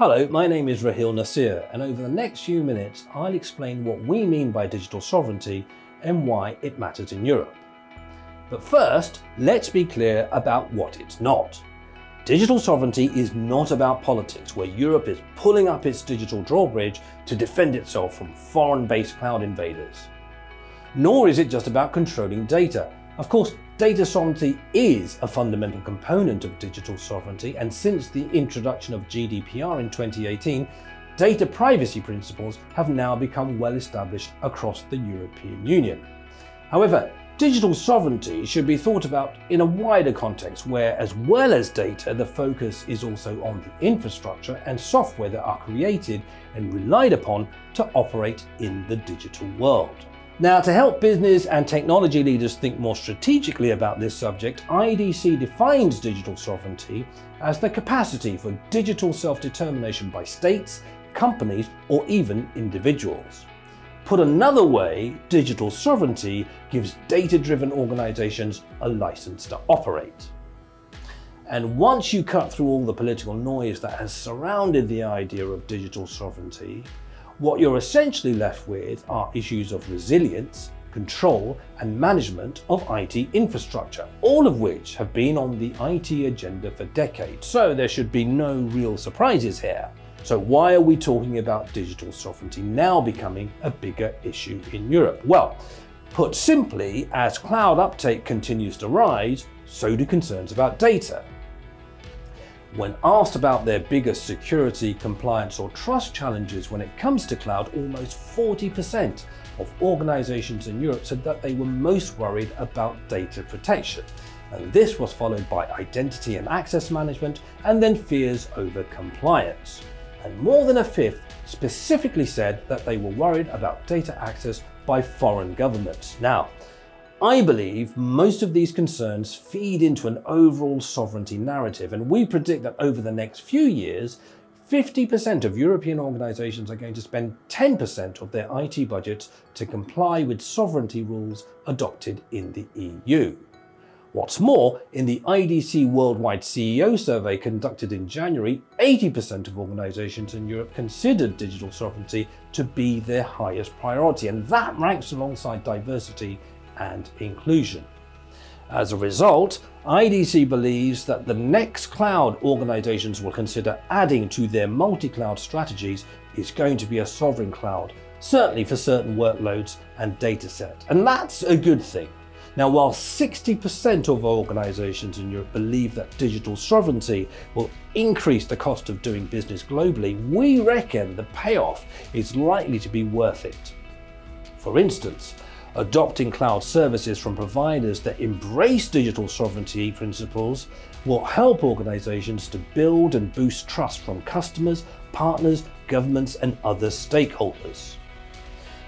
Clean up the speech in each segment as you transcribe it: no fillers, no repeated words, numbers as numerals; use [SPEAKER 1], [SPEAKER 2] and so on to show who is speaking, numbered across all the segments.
[SPEAKER 1] Hello, my name is Rahil Nasir, and over the next few minutes I'll explain what we mean by digital sovereignty and why it matters in Europe. But first, let's be clear about what it's not. Digital sovereignty is not about politics, where Europe is pulling up its digital drawbridge to defend itself from foreign-based cloud invaders. Nor is it just about controlling data. Of course, data sovereignty is a fundamental component of digital sovereignty, and since the introduction of GDPR in 2018, data privacy principles have now become well established across the European Union. However, digital sovereignty should be thought about in a wider context where, as well as data, the focus is also on the infrastructure and software that are created and relied upon to operate in the digital world. Now, to help business and technology leaders think more strategically about this subject, IDC defines digital sovereignty as the capacity for digital self-determination by states, companies, or even individuals. Put another way, digital sovereignty gives data-driven organizations a license to operate. And once you cut through all the political noise that has surrounded the idea of digital sovereignty, what you're essentially left with are issues of resilience, control, and management of IT infrastructure, all of which have been on the IT agenda for decades. So there should be no real surprises here. So why are we talking about digital sovereignty now becoming a bigger issue in Europe? Well, put simply, as cloud uptake continues to rise, so do concerns about data. When asked about their biggest security, compliance, or trust challenges when it comes to cloud, almost 40% of organizations in Europe said that they were most worried about data protection. And this was followed by identity and access management, and then fears over compliance. And more than a fifth specifically said that they were worried about data access by foreign governments. Now, I believe most of these concerns feed into an overall sovereignty narrative, and we predict that over the next few years, 50% of European organizations are going to spend 10% of their IT budgets to comply with sovereignty rules adopted in the EU. What's more, in the IDC Worldwide CEO survey conducted in January, 80% of organizations in Europe considered digital sovereignty to be their highest priority, and that ranks alongside diversity and inclusion. As a result, IDC believes that the next cloud organizations will consider adding to their multi-cloud strategies is going to be a sovereign cloud, certainly for certain workloads and dataset. And that's a good thing. Now, while 60% of organizations in Europe believe that digital sovereignty will increase the cost of doing business globally, we reckon the payoff is likely to be worth it. For instance, adopting cloud services from providers that embrace digital sovereignty principles will help organizations to build and boost trust from customers, partners, governments, and other stakeholders.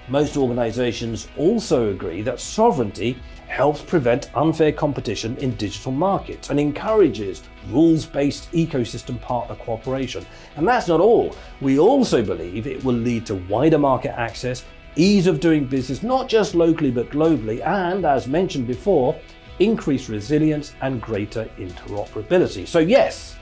[SPEAKER 1] Most organizations also agree that sovereignty helps prevent unfair competition in digital markets and encourages rules-based ecosystem partner cooperation. And that's not all. We also believe it will lead to wider market access, ease of doing business, not just locally but globally, and, as mentioned before, increased resilience and greater interoperability. So yes,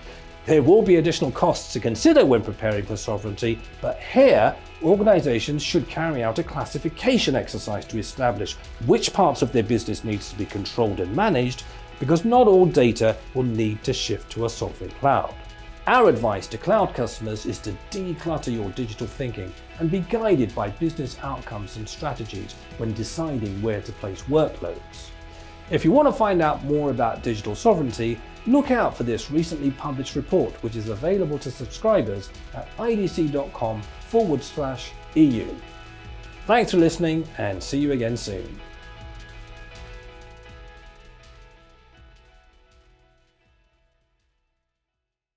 [SPEAKER 1] there will be additional costs to consider when preparing for sovereignty, but here, organizations should carry out a classification exercise to establish which parts of their business needs to be controlled and managed, because not all data will need to shift to a sovereign cloud. Our advice to cloud customers is to declutter your digital thinking and be guided by business outcomes and strategies when deciding where to place workloads. If you want to find out more about digital sovereignty, look out for this recently published report, which is available to subscribers at idc.com/EU. Thanks for listening, and see you again soon.